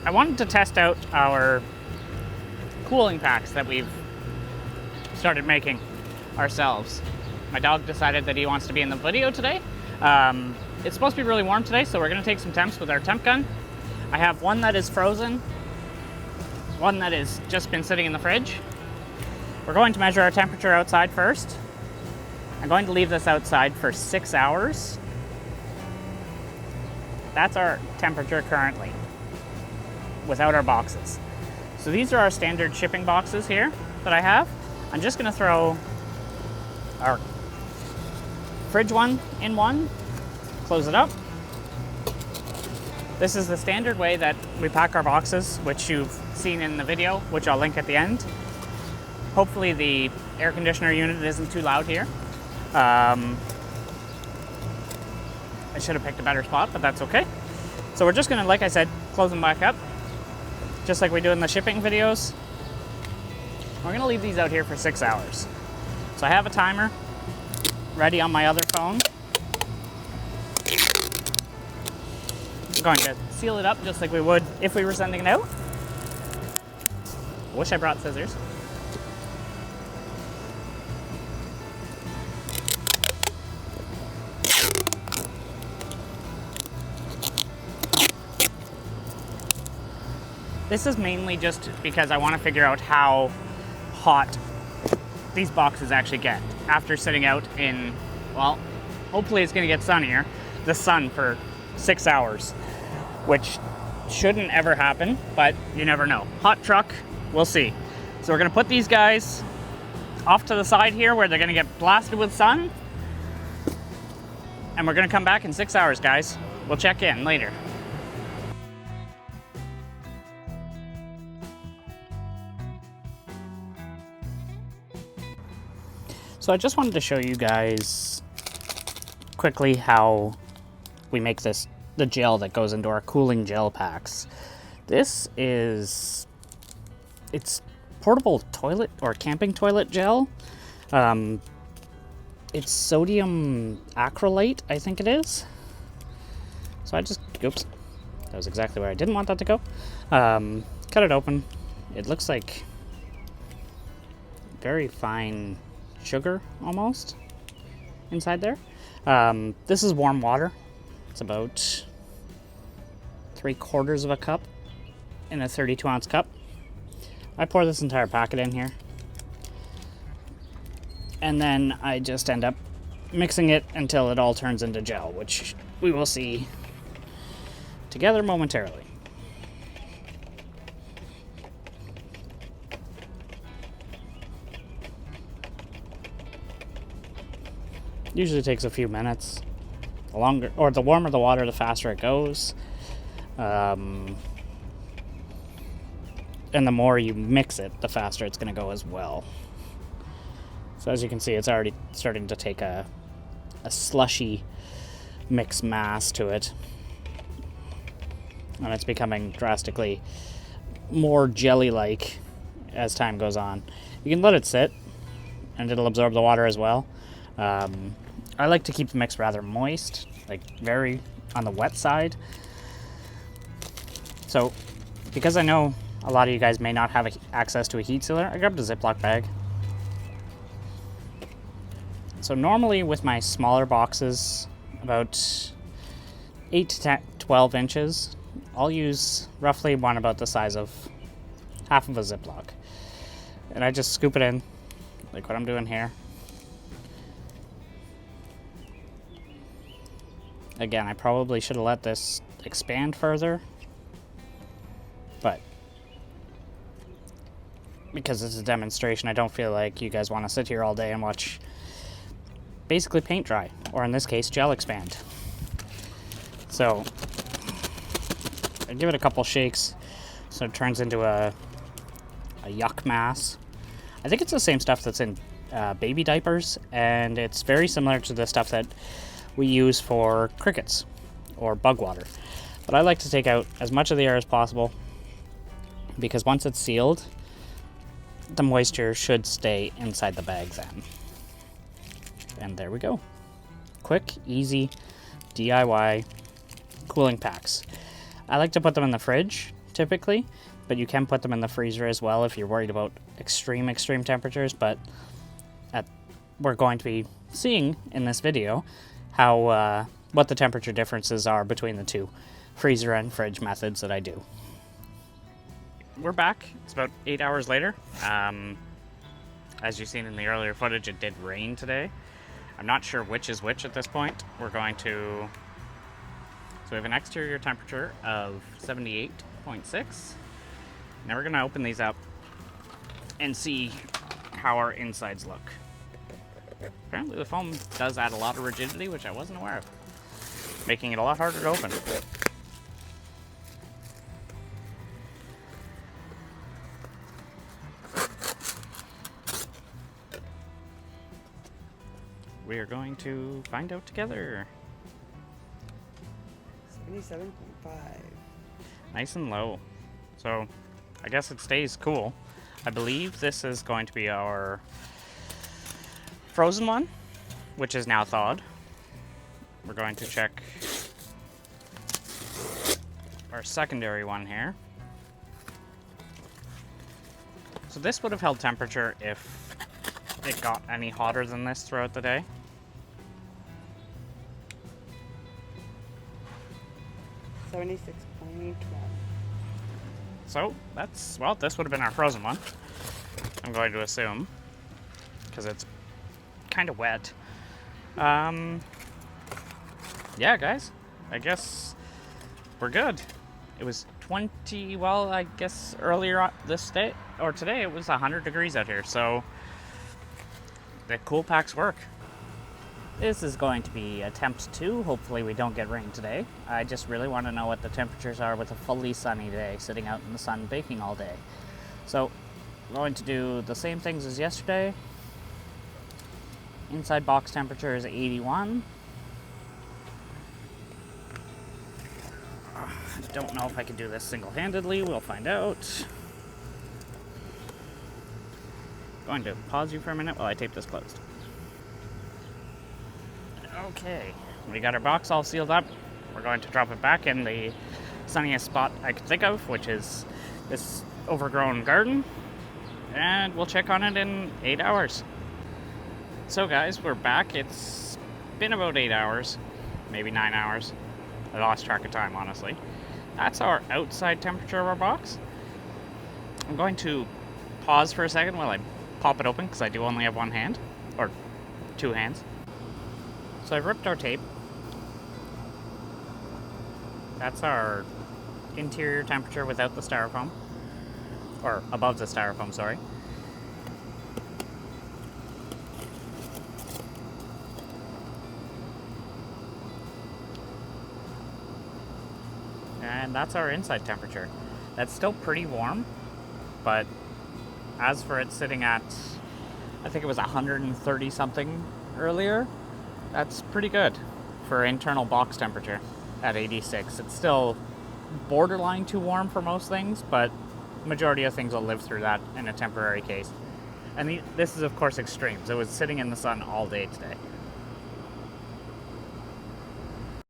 I wanted to test out our cooling packs that we've started making ourselves. My dog decided that he wants to be in the video today. It's supposed to be really warm today, so we're going to take some temps with our temp gun. I have one that is frozen, one that has just been sitting in the fridge. We're going to measure our temperature outside first. I'm going to leave this outside for 6 hours. That's our temperature currently, without our boxes. So these are our standard shipping boxes here that I have. I'm just going to throw our fridge one in one, close it up. This is the standard way that we pack our boxes, which you've seen in the video, which I'll link at the end. Hopefully the air conditioner unit isn't too loud here. I should have picked a better spot, but that's okay. So we're just gonna, like I said, close them back up, just like we do in the shipping videos. We're gonna leave these out here for 6 hours. So I have a timer ready on my other phone. I'm going to seal it up just like we would if we were sending it out. I wish I brought scissors. This is mainly just because I want to figure out how hot these boxes actually get after sitting out in, well, hopefully it's going to get sunnier, the sun for 6 hours, which shouldn't ever happen, but you never know. Hot truck, we'll see. So we're going to put these guys off to the side here where they're going to get blasted with sun, and we're going to come back in 6 hours, guys. We'll check in later. So I just wanted to show you guys quickly how we make the gel that goes into our cooling gel packs. It's portable toilet or camping toilet gel. It's sodium acrylate, I think it is. So I just, oops, that was exactly where I didn't want that to go. Cut it open. It looks like very fine sugar almost inside there. This is warm water. It's about 3/4 of a cup in a 32-ounce cup. I pour this entire packet in here, and then I just end up mixing it until it all turns into gel, which we will see together momentarily. Usually takes a few minutes. The longer, or the warmer the water, the faster it goes. And the more you mix it, the faster it's going to go as well. So as you can see, it's already starting to take a slushy mix mass to it. And it's becoming drastically more jelly-like as time goes on. You can let it sit, and it'll absorb the water as well. I like to keep the mix rather moist, like very on the wet side. So, because I know a lot of you guys may not have access to a heat sealer, I grabbed a Ziploc bag. So normally with my smaller boxes, about 8 to 12 inches, I'll use roughly one about the size of half of a Ziploc. And I just scoop it in, like what I'm doing here. Again, I probably should have let this expand further, but because this is a demonstration, I don't feel like you guys want to sit here all day and watch basically paint dry, or in this case, gel expand. So I give it a couple shakes so it turns into a yuck mass. I think it's the same stuff that's in baby diapers, and it's very similar to the stuff that we use for crickets or bug water. But I like to take out as much of the air as possible, because once it's sealed, the moisture should stay inside the bag then. And there we go. Quick, easy DIY cooling packs. I like to put them in the fridge typically, but you can put them in the freezer as well if you're worried about extreme temperatures. But we're going to be seeing in this video how what the temperature differences are between the two freezer and fridge methods that I do. We're back. It's about 8 hours later. As you've seen in the earlier footage, it did rain today. I'm not sure which is which at this point. We're going to... So we have an exterior temperature of 78.6. Now we're going to open these up and see how our insides look. Apparently the foam does add a lot of rigidity, which I wasn't aware of, making it a lot harder to open. We are going to find out together. 77.5. Nice and low. So I guess it stays cool. I believe this is going to be our frozen one, which is now thawed. We're going to check our secondary one here. So this would have held temperature if it got any hotter than this throughout the day. $76.1. So that's, well, this would have been our frozen one, I'm going to assume, because it's kind of wet. Yeah, guys, I guess we're good. It was 20, well, I guess earlier this day, or today, it was 100 degrees out here, so the cool packs work. This is going to be attempt 2. Hopefully we don't get rain today. I just really want to know what the temperatures are with a fully sunny day, sitting out in the sun baking all day. So I'm going to do the same things as yesterday. Inside box temperature is 81. I don't know if I can do this single-handedly. We'll find out. Going to pause you for a minute while I tape this closed. Okay, we got our box all sealed up. We're going to drop it back in the sunniest spot I could think of, which is this overgrown garden, and we'll check on it in 8 hours. So guys, we're back. It's been about 8 hours, maybe 9 hours. I lost track of time, honestly. That's our outside temperature of our box. I'm going to pause for a second while I pop it open, because I do only have one hand, or 2 hands. So I've ripped our tape. That's our interior temperature without the styrofoam. Or above the styrofoam, sorry. And that's our inside temperature. That's still pretty warm, but as for it sitting at, I think it was 130 something earlier, that's pretty good for internal box temperature at 86. It's still borderline too warm for most things, but majority of things will live through that in a temporary case. And this is, of course, extremes. It was sitting in the sun all day today.